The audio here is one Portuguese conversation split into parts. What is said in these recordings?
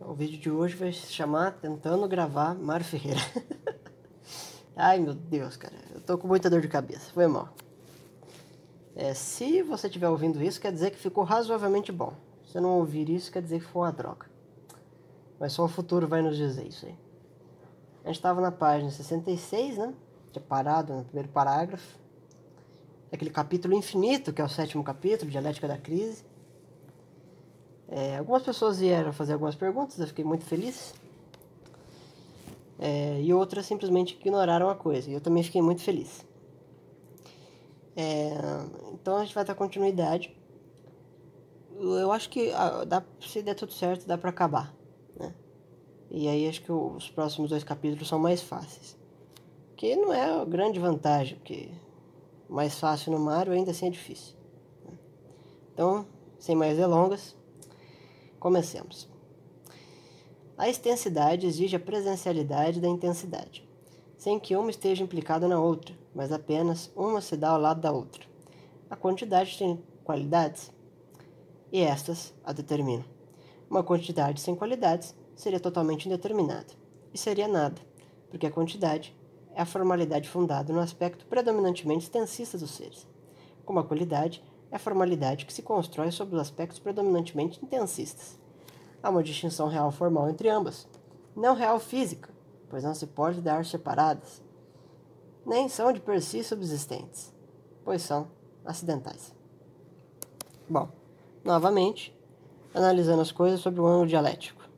O vídeo de hoje vai se chamar Tentando Gravar Mário Ferreira. Ai meu Deus, cara, eu tô com muita dor de cabeça, foi mal. Se você estiver ouvindo isso, quer dizer que ficou razoavelmente bom. Se você não ouvir isso, quer dizer que foi uma droga. Mas só o futuro vai nos dizer isso aí. A gente tava na página 66, né? Tinha parado no primeiro parágrafo. Aquele capítulo infinito, que é o 7º capítulo, Dialética da Crise. Algumas pessoas vieram fazer algumas perguntas, eu fiquei muito feliz. E outras simplesmente ignoraram a coisa, e eu também fiquei muito feliz. Então a gente vai dar continuidade. Eu acho que se der tudo certo, dá pra acabar, né? E aí acho que os próximos 2 capítulos são mais fáceis. Que não é a grande vantagem, porque mais fácil no Mario ainda assim é difícil. Então, sem mais delongas, comecemos. A extensidade exige a presencialidade da intensidade, sem que uma esteja implicada na outra, mas apenas uma se dá ao lado da outra. A quantidade tem qualidades, e estas a determinam. Uma quantidade sem qualidades seria totalmente indeterminada, e seria nada, porque a quantidade é a formalidade fundada no aspecto predominantemente extensista dos seres, como a qualidade é a formalidade que se constrói sobre os aspectos predominantemente intensistas. Há uma distinção real formal entre ambas, não real física, pois não se pode dar separadas, nem são de per si subsistentes, pois são acidentais. Bom, novamente, analisando as coisas sobre o ângulo dialético.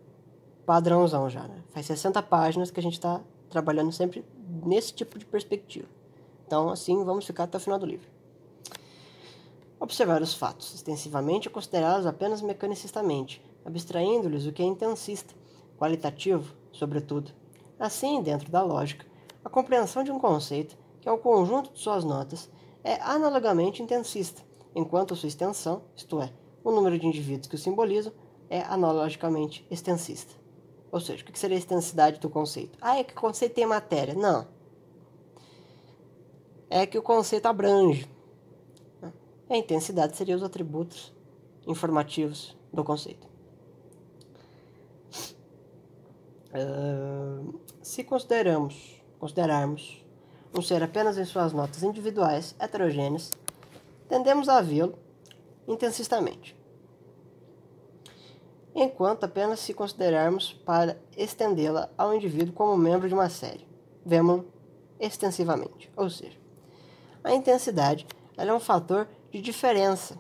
Padrãozão já, né? Faz 60 páginas que a gente está trabalhando sempre nesse tipo de perspectiva. Então, assim, vamos ficar até o final do livro. Observar os fatos extensivamente e considerá-los apenas mecanicistamente, abstraindo-lhes o que é intensista, qualitativo, sobretudo. Assim, dentro da lógica, a compreensão de um conceito, que é o conjunto de suas notas, é analogamente intensista, enquanto sua extensão, isto é, o número de indivíduos que o simbolizam, é analogicamente extensista. Ou seja, o que seria a extensidade do conceito? É que o conceito tem matéria. Não. É que o conceito abrange. A intensidade seria os atributos informativos do conceito. Se considerarmos um ser apenas em suas notas individuais, heterogêneas, tendemos a vê-lo intensistamente. Enquanto apenas se considerarmos para estendê-la ao indivíduo como membro de uma série, vemos-lo extensivamente. Ou seja, a intensidade ela é um fator de diferença.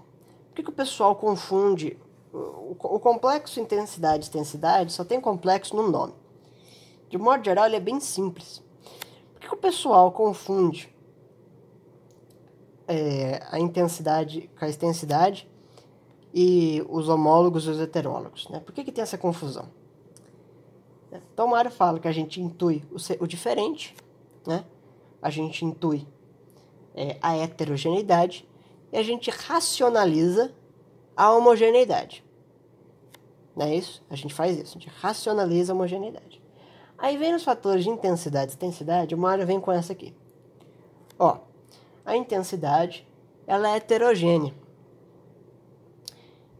Por que o pessoal confunde? O complexo intensidade e extensidade só tem complexo no nome. De modo geral, ele é bem simples. Por que o pessoal confunde a intensidade com a extensidade e os homólogos e os heterólogos, né? Por que tem essa confusão? Então, o Mário fala que a gente intui o diferente, né? A gente intui a heterogeneidade e a gente racionaliza a homogeneidade. Não é isso? A gente faz isso, a gente racionaliza a homogeneidade. Aí vem os fatores de intensidade e extensidade, o Mário vem com essa aqui. A intensidade ela é heterogênea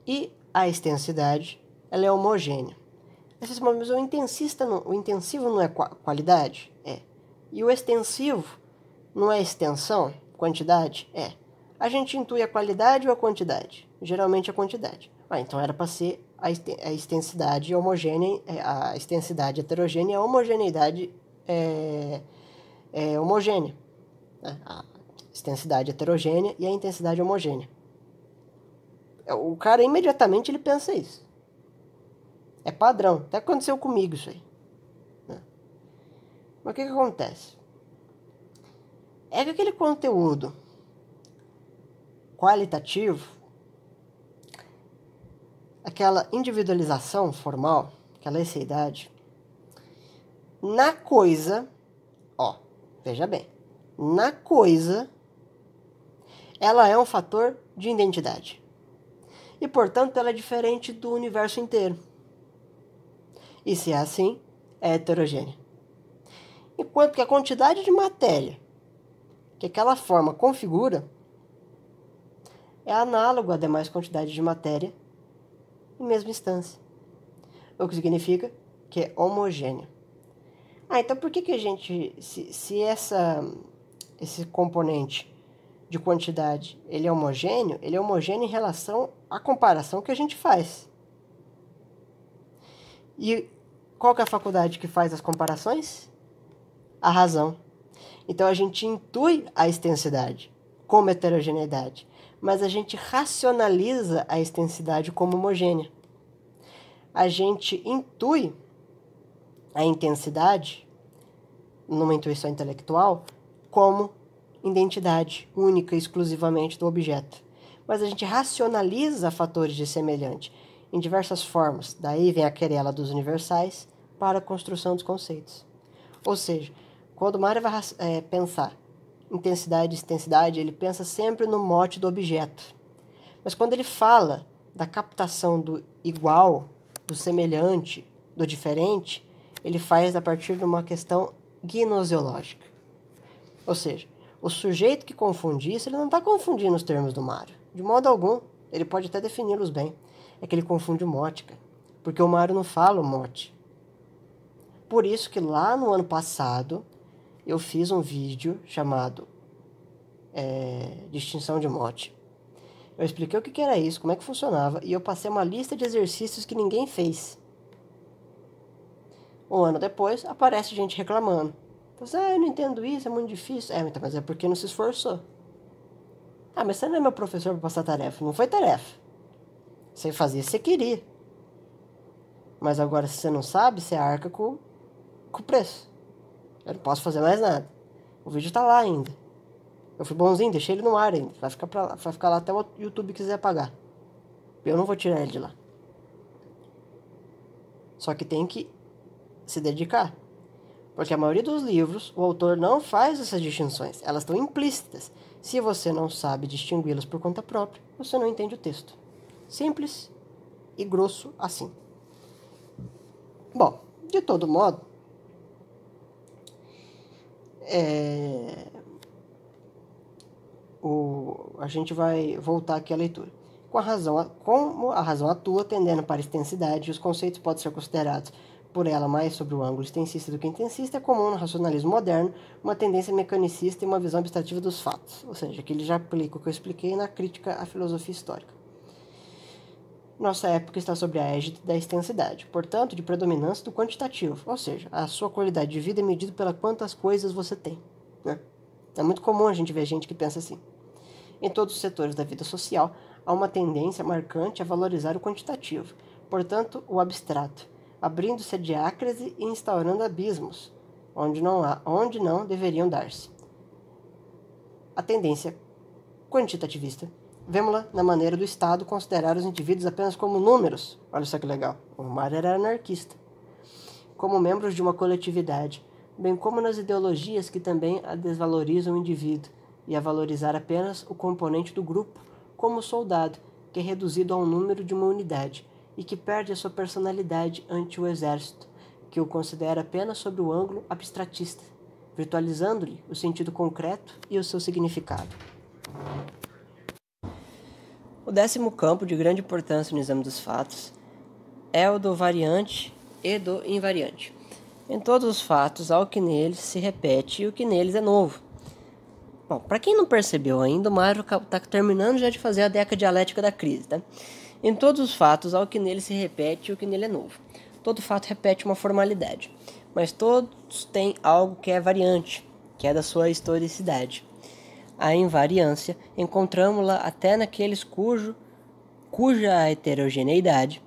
e a extensidade ela é homogênea. Esses momentos, o intensivo não é qualidade? É. E o extensivo não é extensão, quantidade? É. A gente intui a qualidade ou a quantidade? Geralmente a quantidade. Então era para ser a extensidade homogênea, a extensidade heterogênea e a homogeneidade homogênea. A extensidade heterogênea e a intensidade homogênea. O cara imediatamente ele pensa isso. É padrão. Até aconteceu comigo isso aí. Né? Mas o que acontece? É que aquele conteúdo qualitativo, aquela individualização formal, aquela esseidade, na coisa, veja bem, na coisa, ela é um fator de identidade. E, portanto, ela é diferente do universo inteiro. E se é assim, é heterogênea. Enquanto que a quantidade de matéria que aquela forma configura é análogo à demais quantidade de matéria em mesma instância. o que significa que é homogêneo. Então por que a gente, se esse componente de quantidade ele é homogêneo em relação à comparação que a gente faz. E qual que é a faculdade que faz as comparações? A razão. Então a gente intui a extensidade como heterogeneidade, mas a gente racionaliza a extensidade como homogênea. A gente intui a intensidade, numa intuição intelectual, como identidade única e exclusivamente do objeto. Mas a gente racionaliza fatores de semelhante em diversas formas. Daí vem a querela dos universais para a construção dos conceitos. Ou seja, quando o Mário vai pensar intensidade e extensidade, ele pensa sempre no mote do objeto. Mas quando ele fala da captação do igual, do semelhante, do diferente, ele faz a partir de uma questão gnoseológica. Ou seja, o sujeito que confunde isso, ele não está confundindo os termos do Mário. De modo algum, ele pode até defini-los bem. É que ele confunde o mote, cara. Porque o Mário não fala o mote. Por isso que lá no ano passado, eu fiz um vídeo chamado Distinção de Mote. Eu expliquei o que era isso, como é que funcionava, e eu passei uma lista de exercícios que ninguém fez. Um ano depois, aparece gente reclamando. Eu não entendo isso, é muito difícil. Mas é porque não se esforçou. Mas você não é meu professor para passar tarefa. Não foi tarefa. Você fazia se você queria. Mas agora, se você não sabe, você arca com o preço. Eu não posso fazer mais nada. O vídeo tá lá ainda. Eu fui bonzinho, deixei ele no ar ainda. Vai ficar lá até o YouTube quiser apagar. Eu não vou tirar ele de lá. Só que tem que se dedicar. Porque a maioria dos livros, o autor não faz essas distinções. Elas estão implícitas. Se você não sabe distingui-las por conta própria, você não entende o texto. Simples e grosso assim. Bom, de todo modo, a gente vai voltar aqui à leitura. Como a razão atua, tendendo para a extensidade, os conceitos podem ser considerados por ela mais sobre o ângulo extensista do que intensista, é comum no racionalismo moderno uma tendência mecanicista e uma visão abstrativa dos fatos. Ou seja, que ele já aplica o que eu expliquei na crítica à filosofia histórica. Nossa época está sob a égide da extensidade, portanto, de predominância do quantitativo, ou seja, a sua qualidade de vida é medida pela quantas coisas você tem. Né? É muito comum a gente ver gente que pensa assim. Em todos os setores da vida social, há uma tendência marcante a valorizar o quantitativo, portanto, o abstrato, abrindo-se a diácrase e instaurando abismos, onde não deveriam dar-se. A tendência quantitativista, vemos-la na maneira do Estado considerar os indivíduos apenas como números. Olha só que legal, o Mário era anarquista. Como membros de uma coletividade, bem como nas ideologias que também a desvalorizam o indivíduo e a valorizar apenas o componente do grupo, como o soldado, que é reduzido ao número de uma unidade e que perde a sua personalidade ante o exército, que o considera apenas sob o ângulo abstratista, virtualizando-lhe o sentido concreto e o seu significado. O 10º campo, de grande importância no exame dos fatos, é o do variante e do invariante. Em todos os fatos, há o que neles se repete e o que neles é novo. Bom, para quem não percebeu ainda, o Mário está terminando já de fazer a deca dialética da crise, tá? Em todos os fatos, há o que nele se repete e o que nele é novo. Todo fato repete uma formalidade, mas todos têm algo que é variante, que é da sua historicidade. A invariância encontramos-la até naqueles cuja heterogeneidade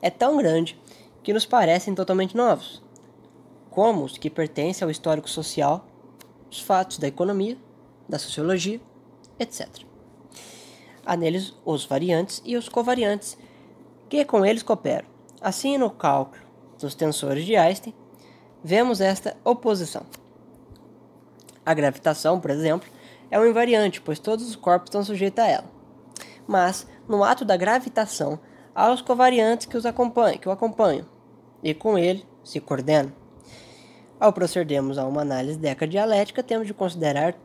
é tão grande que nos parecem totalmente novos, como os que pertencem ao histórico social, os fatos da economia, da sociologia, etc. Há neles os variantes e os covariantes, que com eles cooperam. Assim, no cálculo dos tensores de Einstein, vemos esta oposição. A gravitação, por exemplo, é um invariante, pois todos os corpos estão sujeitos a ela. Mas, no ato da gravitação, há os covariantes que o acompanham, e com ele se coordenam. Ao procedermos a uma análise decadialética, temos de considerar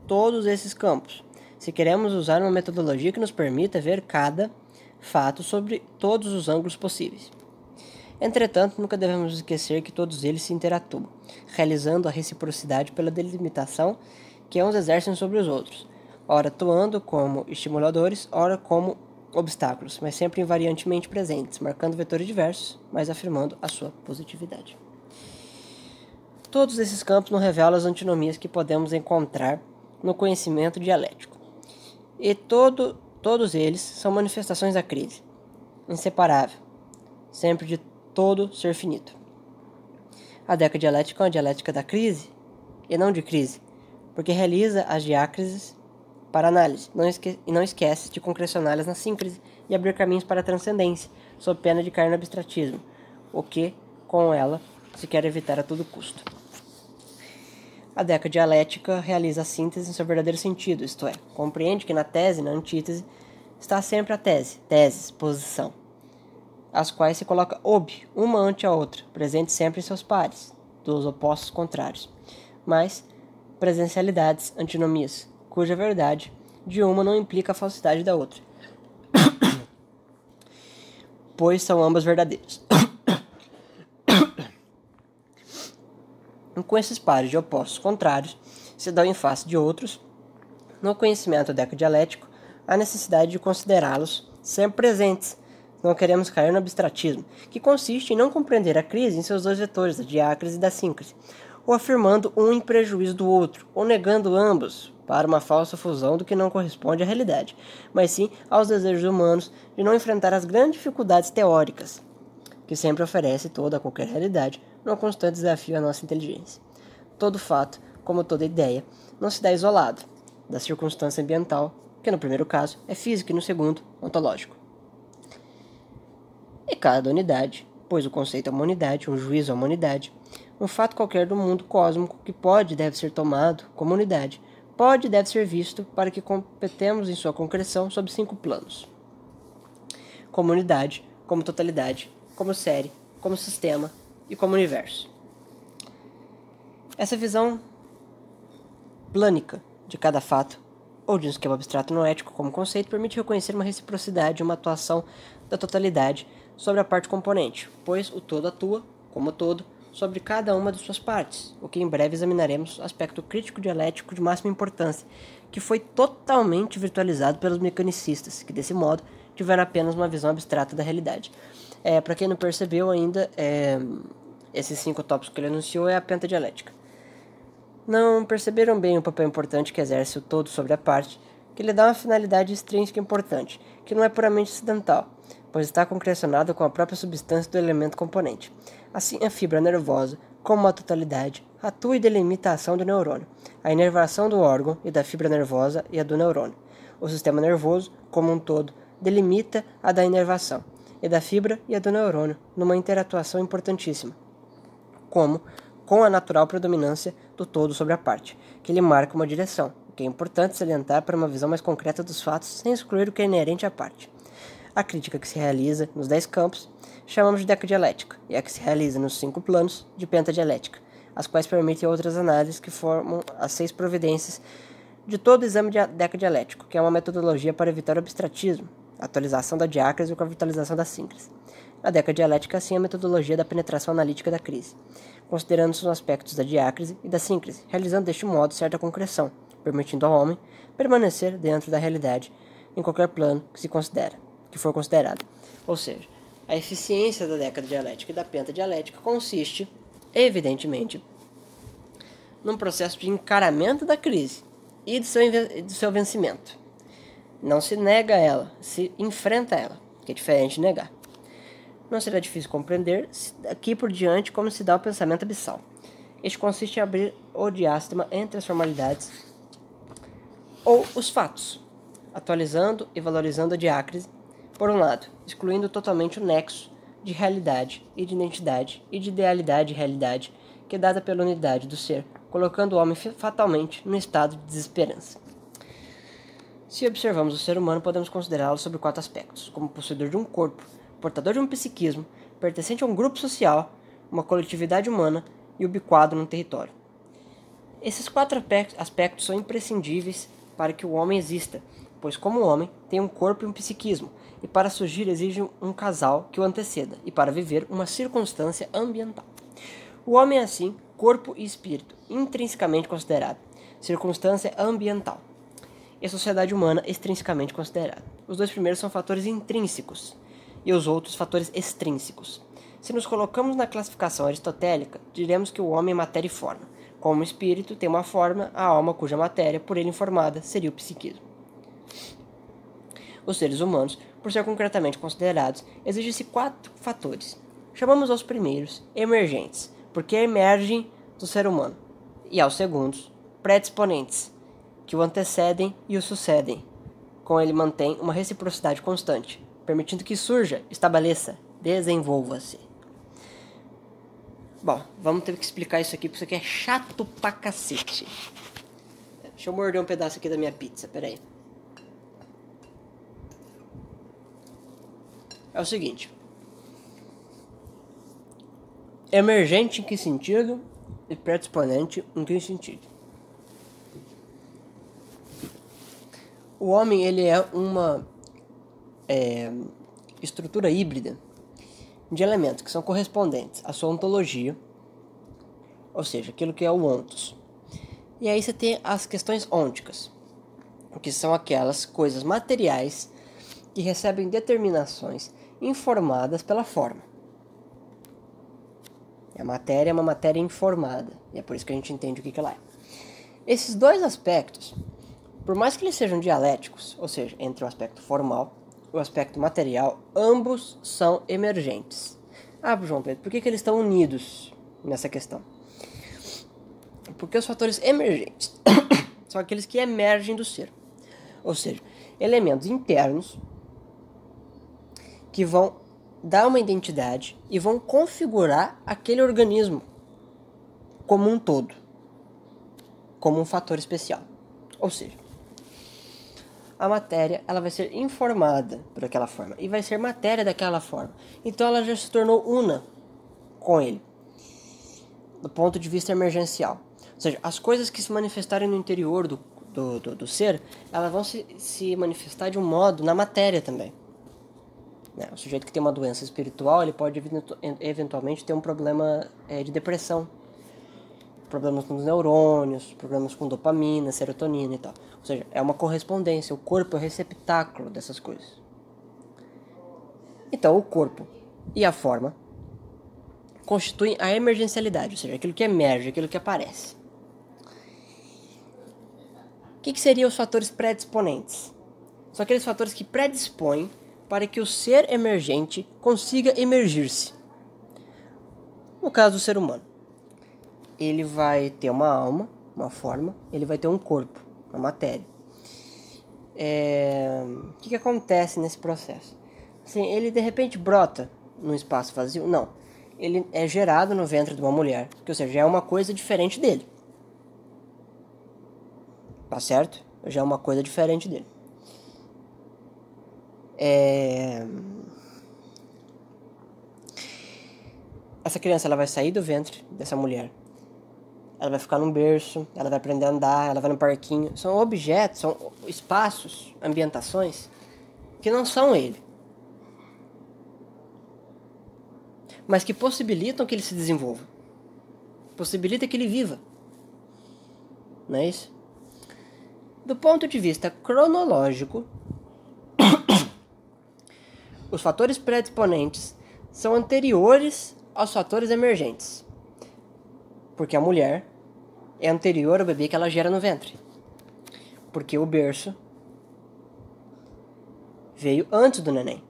todos esses campos, se queremos usar uma metodologia que nos permita ver cada fato sobre todos os ângulos possíveis. Entretanto, nunca devemos esquecer que todos eles se interatuam, realizando a reciprocidade pela delimitação que uns exercem sobre os outros, ora atuando como estimuladores, ora como obstáculos, mas sempre invariantemente presentes, marcando vetores diversos, mas afirmando a sua positividade. Todos esses campos nos revelam as antinomias que podemos encontrar no conhecimento dialético. E todos eles são manifestações da crise, inseparável, sempre de todo ser finito. A década dialética é uma dialética da crise, e não de crise, porque realiza as diácrises para análise, e não esquece de concrecioná-las na síncrese e abrir caminhos para a transcendência, sob pena de cair no abstratismo, o que, com ela, se quer evitar a todo custo. A década dialética realiza a síntese em seu verdadeiro sentido, isto é, compreende que na tese e na antítese está sempre a teses, posição, as quais se coloca uma ante a outra, presente sempre em seus pares, dos opostos contrários, mas presencialidades, antinomias, cuja verdade de uma não implica a falsidade da outra, pois são ambas verdadeiras. Com esses pares de opostos contrários se dão em face de outros, no conhecimento decadialético, a necessidade de considerá-los sempre presentes. Não queremos cair no abstratismo, que consiste em não compreender a crise em seus dois vetores, a diácrise e da síncrese, ou afirmando um em prejuízo do outro, ou negando ambos para uma falsa fusão do que não corresponde à realidade, mas sim aos desejos humanos de não enfrentar as grandes dificuldades teóricas, que sempre oferece toda qualquer realidade, num constante desafio à nossa inteligência. Todo fato, como toda ideia, não se dá isolado da circunstância ambiental, que no primeiro caso é física e no segundo, ontológico. E cada unidade, pois o conceito é uma unidade, um juízo é uma unidade, um fato qualquer do mundo cósmico que pode e deve ser tomado como unidade, pode e deve ser visto para que competemos em sua concreção sob 5 planos. Como unidade, como totalidade, como série, como sistema e como universo. Essa visão plânica de cada fato, ou de um esquema abstrato noético como conceito, permite reconhecer uma reciprocidade e uma atuação da totalidade sobre a parte componente, pois o todo atua, como todo, sobre cada uma de suas partes, o que em breve examinaremos o aspecto crítico dialético de máxima importância, que foi totalmente virtualizado pelos mecanicistas, que desse modo tiveram apenas uma visão abstrata da realidade. Para quem não percebeu ainda, esses 5 tópicos que ele anunciou é a pentadialética. Não perceberam bem o papel importante que exerce o todo sobre a parte, que lhe dá uma finalidade extrínseca importante, que não é puramente acidental, pois está concrecionada com a própria substância do elemento componente. Assim, a fibra nervosa, como a totalidade, atua e delimita a ação do neurônio, a inervação do órgão e da fibra nervosa e a do neurônio. O sistema nervoso, como um todo, delimita a da inervação, e da fibra e a do neurônio, numa interatuação importantíssima, como com a natural predominância do todo sobre a parte, que lhe marca uma direção, o que é importante salientar para uma visão mais concreta dos fatos, sem excluir o que é inerente à parte. A crítica que se realiza nos 10 campos chamamos de decadialética, e a que se realiza nos 5 planos de pentadialética, as quais permitem outras análises que formam as 6 providências de todo o exame decadialético, que é uma metodologia para evitar o abstratismo, a atualização da diácrise com a vitalização da síncrese. A decadialética, assim, é a metodologia da penetração analítica da crise, considerando-se os aspectos da diácrise e da síncrese, realizando deste modo certa concreção, permitindo ao homem permanecer dentro da realidade em qualquer plano que for considerado. Ou seja, a eficiência da década dialética e da pentadialética consiste, evidentemente, num processo de encaramento da crise e de seu vencimento. Não se nega a ela, se enfrenta ela, que é diferente de negar. Não será difícil compreender daqui por diante como se dá o pensamento abissal. Este consiste em abrir o diástema entre as formalidades ou os fatos, atualizando e valorizando a diácrise, por um lado, excluindo totalmente o nexo de realidade e de identidade e de idealidade e realidade que é dada pela unidade do ser, colocando o homem fatalmente no estado de desesperança. Se observamos o ser humano, podemos considerá-lo sob 4 aspectos, como possuidor de um corpo, portador de um psiquismo, pertencente a um grupo social, uma coletividade humana e ubiquado num território. Esses 4 aspectos são imprescindíveis para que o homem exista, pois como homem tem um corpo e um psiquismo, e para surgir exige um casal que o anteceda, e para viver uma circunstância ambiental. O homem é assim, corpo e espírito, intrinsecamente considerado, circunstância ambiental, e a sociedade humana extrinsecamente considerada. Os dois primeiros são fatores intrínsecos, e os outros fatores extrínsecos. Se nos colocamos na classificação aristotélica, diremos que o homem é matéria e forma. Como o espírito tem uma forma, a alma cuja matéria, por ele informada, seria o psiquismo. Os seres humanos, por ser concretamente considerados, exigem-se 4 fatores. Chamamos aos primeiros emergentes, porque emergem do ser humano, e aos segundos predisponentes, que o antecedem e o sucedem. Com ele mantém uma reciprocidade constante, permitindo que surja, estabeleça, desenvolva-se. Bom, vamos ter que explicar isso aqui, porque isso aqui é chato pra cacete. Deixa eu morder um pedaço aqui da minha pizza, peraí. É o seguinte. Emergente em que sentido e predisponente em que sentido? O homem, ele é uma estrutura híbrida de elementos que são correspondentes à sua ontologia, ou seja, aquilo que é o ontos. E aí você tem as questões ônticas, que são aquelas coisas materiais que recebem determinações informadas pela forma. A matéria é uma matéria informada, e é por isso que a gente entende o que ela é. Esses dois aspectos, por mais que eles sejam dialéticos, ou seja, entre o aspecto formal e o aspecto material, ambos são emergentes. Ah, João Pedro, por que eles estão unidos nessa questão? Porque os fatores emergentes são aqueles que emergem do ser. Ou seja, elementos internos que vão dar uma identidade e vão configurar aquele organismo como um todo, como um fator especial. Ou seja, a matéria, ela vai ser informada por aquela forma e vai ser matéria daquela forma. Então ela já se tornou una com ele, do ponto de vista emergencial. Ou seja, as coisas que se manifestarem no interior do ser, elas vão se manifestar de um modo na matéria também. O sujeito que tem uma doença espiritual, ele pode eventualmente ter um problema de depressão, problemas com os neurônios, problemas com dopamina, serotonina e tal. Ou seja, é uma correspondência, o corpo é o receptáculo dessas coisas. Então, o corpo e a forma constituem a emergencialidade, ou seja, aquilo que emerge, aquilo que aparece. O que seriam os fatores predisponentes? São aqueles fatores que predispõem para que o ser emergente consiga emergir-se. No caso do ser humano, ele vai ter uma alma, uma forma, ele vai ter um corpo, uma matéria. O que acontece nesse processo? Assim, ele de repente brota num espaço vazio? Não. Ele é gerado no ventre de uma mulher, ou seja, já é uma coisa diferente dele. Tá certo? Já é uma coisa diferente dele. Essa criança, ela vai sair do ventre dessa mulher. Ela vai ficar num berço, ela vai aprender a andar, ela vai no parquinho. São objetos, são espaços, ambientações que não são ele, mas que possibilitam que ele se desenvolva, possibilita que ele viva. Não é isso? Do ponto de vista cronológico, os fatores predisponentes são anteriores aos fatores emergentes, porque a mulher é anterior ao bebê que ela gera no ventre, porque o berço veio antes do neném.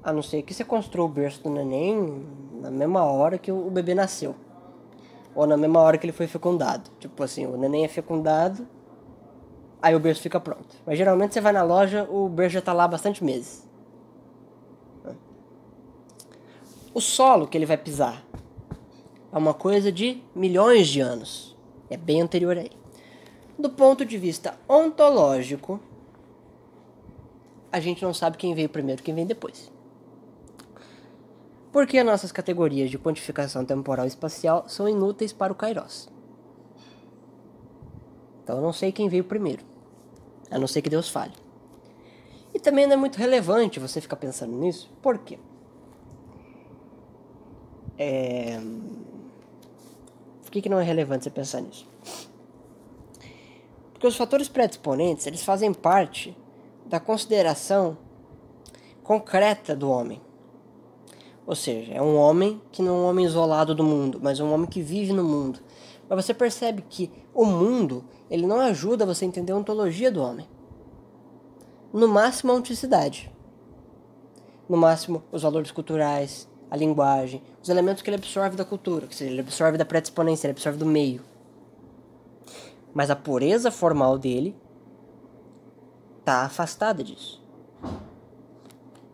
A não ser que você construa o berço do neném na mesma hora que o bebê nasceu, ou na mesma hora que ele foi fecundado. Tipo assim, o neném é fecundado, aí o berço fica pronto. Mas geralmente você vai na loja, o berço já está lá há bastante meses. O solo que ele vai pisar é uma coisa de milhões de anos. É bem anterior aí. Do ponto de vista ontológico, a gente não sabe quem veio primeiro e quem vem depois. Porque as nossas categorias de quantificação temporal e espacial são inúteis para o Kairos. Então eu não sei quem veio primeiro, a não ser que Deus fale. E também não é muito relevante você ficar pensando nisso. Por quê? Por que não é relevante você pensar nisso? Porque os fatores predisponentes, eles fazem parte da consideração concreta do homem. Ou seja, é um homem que não é um homem isolado do mundo, mas um homem que vive no mundo. Mas você percebe que o mundo, ele não ajuda você a entender a ontologia do homem. No máximo, a onticidade. No máximo, os valores culturais, a linguagem, os elementos que ele absorve da cultura, que seja, ele absorve da predisponência, ele absorve do meio. Mas a pureza formal dele está afastada disso.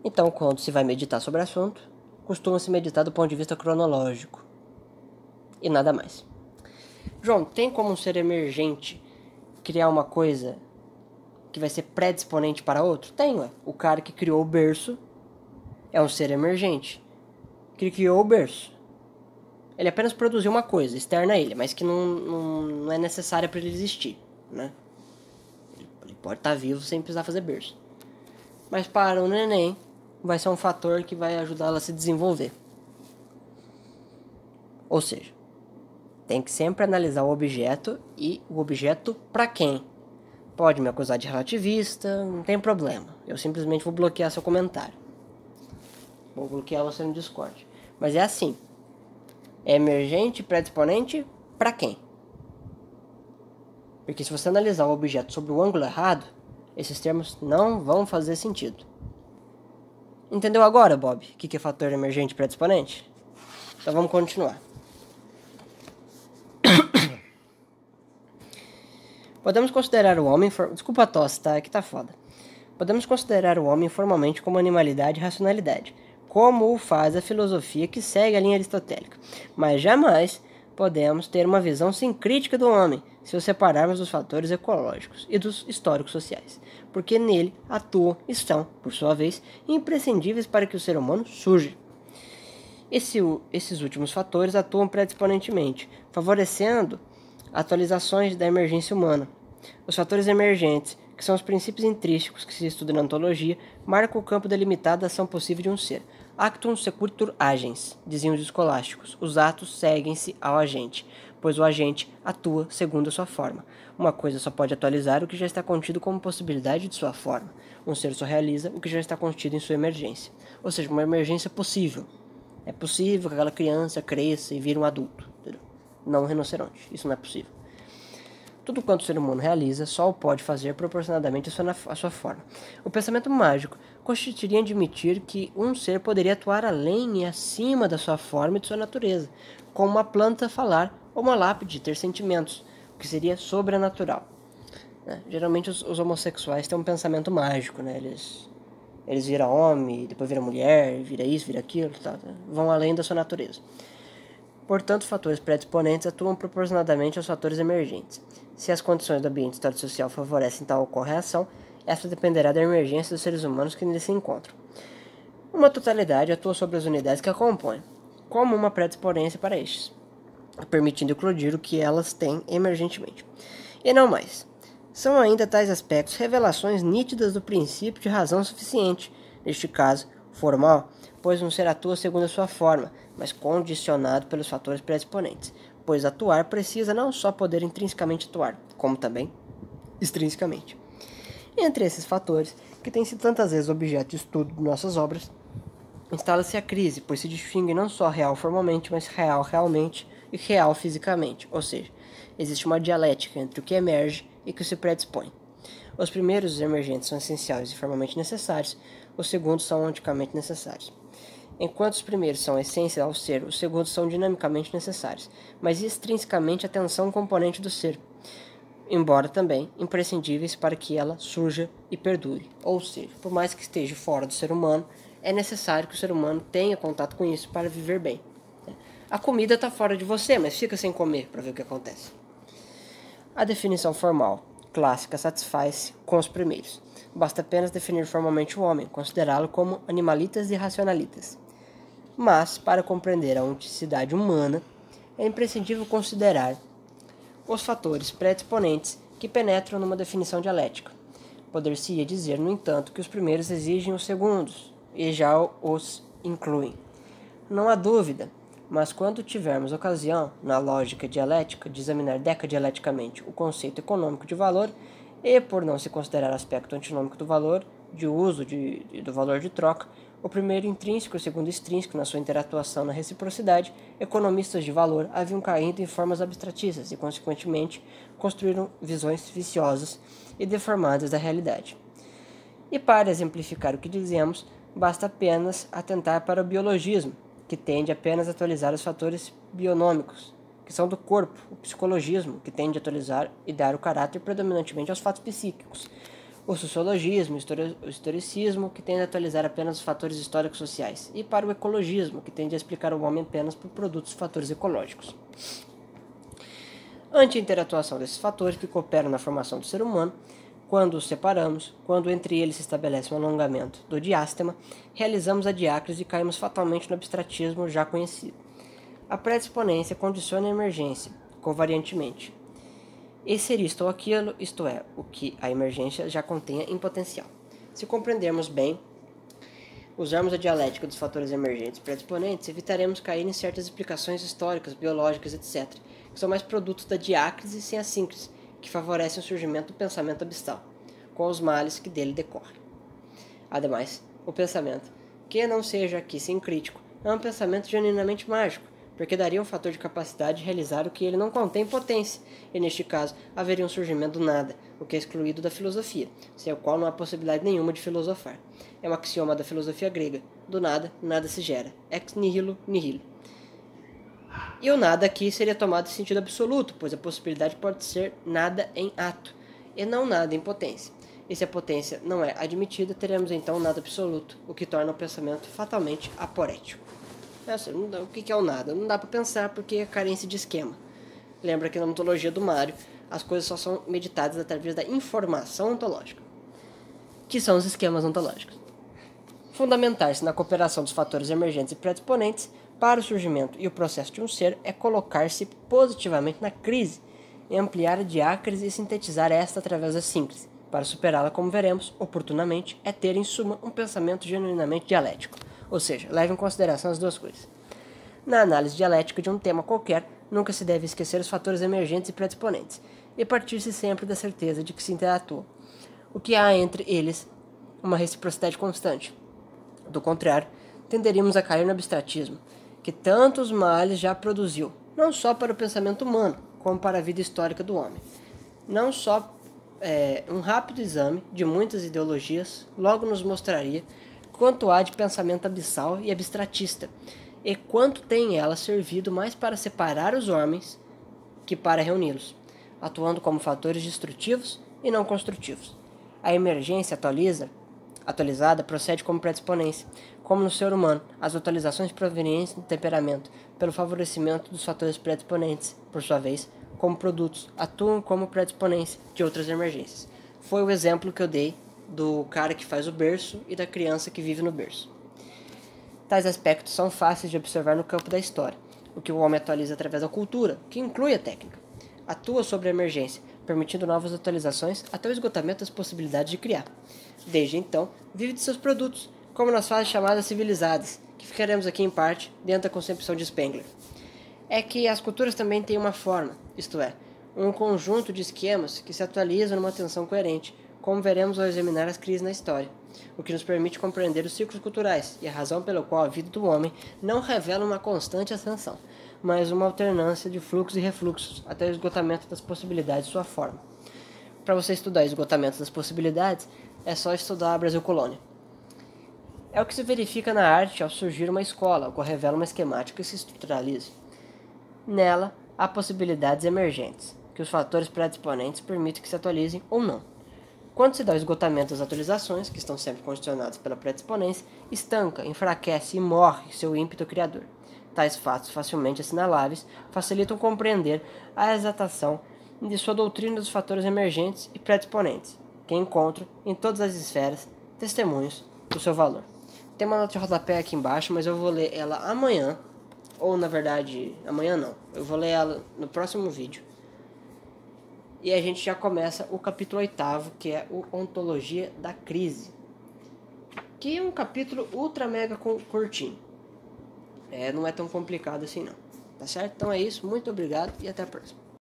Então, quando se vai meditar sobre o assunto, costuma-se meditar do ponto de vista cronológico. E nada mais. João, tem como um ser emergente criar uma coisa que vai ser predisponente para outro? Tem, ué. O cara que criou o berço é um ser emergente. Que criou o berço. Ele apenas produziu uma coisa externa a ele, mas que não é necessária para ele existir, né? Ele pode estar vivo sem precisar fazer berço. Mas para o neném, vai ser um fator que vai ajudá-lo a se desenvolver. Ou seja, tem que sempre analisar o objeto e o objeto para quem. Pode me acusar de relativista, não tem problema. Eu simplesmente vou bloquear seu comentário. Vou bloquear você no Discord. Mas é assim. É emergente, predisponente, para quem? Porque se você analisar o objeto sobre o ângulo errado, esses termos não vão fazer sentido. Entendeu agora, Bob, o que é fator emergente e predisponente? Então vamos continuar. Podemos considerar o homem... Desculpa a tosse, tá? Aqui tá foda. Podemos considerar o homem formalmente como animalidade e racionalidade, como o faz a filosofia que segue a linha aristotélica. Mas jamais podemos ter uma visão sem crítica do homem, se o separarmos dos fatores ecológicos e dos históricos sociais, porque nele atuam e são, por sua vez, imprescindíveis para que o ser humano surja. Esses últimos fatores atuam predisponentemente, favorecendo atualizações da emergência humana. Os fatores emergentes, que são os princípios intrínsecos que se estudam na ontologia, marcam o campo delimitado da ação possível de um ser. Actum sequitur agens, diziam os escolásticos. Os atos seguem-se ao agente, pois o agente atua segundo a sua forma. Uma coisa só pode atualizar o que já está contido como possibilidade de sua forma. Um ser só realiza o que já está contido em sua emergência. Ou seja, uma emergência possível. É possível que aquela criança cresça e vire um adulto. Entendeu? Não um rinoceronte. Isso não é possível. Tudo quanto o ser humano realiza só o pode fazer proporcionadamente à sua forma. O pensamento mágico consistiria em admitir que um ser poderia atuar além e acima da sua forma e de sua natureza, como uma planta falar ou uma lápide ter sentimentos, o que seria sobrenatural. Geralmente os homossexuais têm um pensamento mágico, né? Eles viram homem, depois viram mulher, vira isso, vira aquilo, tá? Vão além da sua natureza. Portanto, fatores predisponentes atuam proporcionadamente aos fatores emergentes. Se as condições do ambiente histórico social favorecem tal correção, essa dependerá da emergência dos seres humanos que neles se encontram. Uma totalidade atua sobre as unidades que a compõem, como uma predisponência para estes, permitindo eclodir o que elas têm emergentemente. E não mais. São ainda tais aspectos revelações nítidas do princípio de razão suficiente, neste caso, formal, pois um ser atua segundo a sua forma, mas condicionado pelos fatores predisponentes, pois atuar precisa não só poder intrinsecamente atuar, como também extrinsecamente. Entre esses fatores, que têm sido tantas vezes objeto de estudo de nossas obras, instala-se a crise, pois se distingue não só real formalmente, mas real realmente e real fisicamente, ou seja, existe uma dialética entre o que emerge e o que se predispõe. Os primeiros emergentes são essenciais e formalmente necessários, os segundos são onticamente necessários. Enquanto os primeiros são essência ao ser, os segundos são dinamicamente necessários, mas extrinsecamente a tensão componente do ser, embora também imprescindíveis para que ela surja e perdure. Ou seja, por mais que esteja fora do ser humano, é necessário que o ser humano tenha contato com isso para viver bem. A comida está fora de você, mas fica sem comer para ver o que acontece. A definição formal clássica satisfaz-se com os primeiros. Basta apenas definir formalmente o homem, considerá-lo como animalitas e racionalitas. Mas, para compreender a onticidade humana, é imprescindível considerar os fatores predisponentes que penetram numa definição dialética. Poder-se-ia dizer, no entanto, que os primeiros exigem os segundos, e já os incluem. Não há dúvida, mas quando tivermos ocasião, na lógica dialética, de examinar decadialeticamente o conceito econômico de valor, e por não se considerar aspecto antinômico do valor, de uso do valor de troca, o primeiro intrínseco e o segundo extrínseco na sua interatuação na reciprocidade, economistas de valor haviam caído em formas abstratistas e, consequentemente, construíram visões viciosas e deformadas da realidade. E para exemplificar o que dizemos, basta apenas atentar para o biologismo, que tende apenas a atualizar os fatores bionômicos, que são do corpo, o psicologismo, que tende a atualizar e dar o caráter predominantemente aos fatos psíquicos, o sociologismo, o historicismo, que tende a atualizar apenas os fatores históricos sociais, e para o ecologismo, que tende a explicar o homem apenas por produtos e fatores ecológicos. Ante a interatuação desses fatores que cooperam na formação do ser humano, quando os separamos, quando entre eles se estabelece um alongamento do diástema, realizamos a diácrise e caímos fatalmente no abstratismo já conhecido. A predisponência condiciona a emergência, covariantemente. E ser isto ou aquilo, isto é, o que a emergência já contenha em potencial. Se compreendermos bem, usarmos a dialética dos fatores emergentes predisponentes, evitaremos cair em certas explicações históricas, biológicas, etc., que são mais produtos da diácrise sem a síncrese, que favorecem o surgimento do pensamento abissal, com os males que dele decorrem. Ademais, o pensamento, que não seja aqui sincrítico, é um pensamento genuinamente mágico, porque daria um fator de capacidade de realizar o que ele não contém potência, e neste caso haveria um surgimento do nada, o que é excluído da filosofia, sem o qual não há possibilidade nenhuma de filosofar. É um axioma da filosofia grega: do nada, nada se gera, ex nihilo nihilo. E o nada aqui seria tomado em sentido absoluto, pois a possibilidade pode ser nada em ato, e não nada em potência. E se a potência não é admitida, teremos então nada absoluto, o que torna o pensamento fatalmente aporético. O que é o nada? Não dá para pensar porque é carência de esquema. Lembra que na ontologia do Mário, as coisas só são meditadas através da informação ontológica, que são os esquemas ontológicos. Fundamentar-se na cooperação dos fatores emergentes e predisponentes para o surgimento e o processo de um ser é colocar-se positivamente na crise, e ampliar a diácrise e sintetizar esta através da síntese. Para superá-la, como veremos, oportunamente, é ter, em suma, um pensamento genuinamente dialético. Ou seja, leve em consideração as duas coisas. Na análise dialética de um tema qualquer, nunca se deve esquecer os fatores emergentes e predisponentes, e partir-se sempre da certeza de que se interatuam, o que há entre eles uma reciprocidade constante. Do contrário, tenderíamos a cair no abstratismo, que tantos males já produziu, não só para o pensamento humano, como para a vida histórica do homem. Não só um rápido exame de muitas ideologias logo nos mostraria quanto há de pensamento abissal e abstratista, e quanto tem ela servido mais para separar os homens que para reuni-los, atuando como fatores destrutivos e não construtivos. A emergência atualizada procede como predisponência, como no ser humano, as atualizações provenientes do temperamento, pelo favorecimento dos fatores predisponentes, por sua vez, como produtos, atuam como predisponência de outras emergências. Foi o exemplo que eu dei do cara que faz o berço e da criança que vive no berço. Tais aspectos são fáceis de observar no campo da história, o que o homem atualiza através da cultura, que inclui a técnica. Atua sobre a emergência, permitindo novas atualizações até o esgotamento das possibilidades de criar. Desde então, vive de seus produtos, como nas fases chamadas civilizadas, que ficaremos aqui em parte dentro da concepção de Spengler. É que as culturas também têm uma forma, isto é, um conjunto de esquemas que se atualizam numa tensão coerente, como veremos ao examinar as crises na história, o que nos permite compreender os ciclos culturais e a razão pela qual a vida do homem não revela uma constante ascensão, mas uma alternância de fluxos e refluxos até o esgotamento das possibilidades de sua forma. Para você estudar o esgotamento das possibilidades, é só estudar a Brasil Colônia. É o que se verifica na arte ao surgir uma escola, o qual revela uma esquemática que se estruturaliza. Nela, há possibilidades emergentes, que os fatores predisponentes permitem que se atualizem ou não. Quando se dá o esgotamento das atualizações, que estão sempre condicionadas pela predisponência, estanca, enfraquece e morre seu ímpeto criador. Tais fatos, facilmente assinaláveis, facilitam compreender a exatação de sua doutrina dos fatores emergentes e predisponentes, que encontram, em todas as esferas, testemunhos do seu valor. Tem uma nota de rodapé aqui embaixo, mas eu vou ler ela amanhã, ou na verdade, amanhã não, eu vou ler ela no próximo vídeo. E a gente já começa o capítulo 8º, que é o Ontologia da Crise, que é um capítulo ultra mega curtinho. Não é tão complicado assim não. Tá certo? Então é isso, muito obrigado e até a próxima.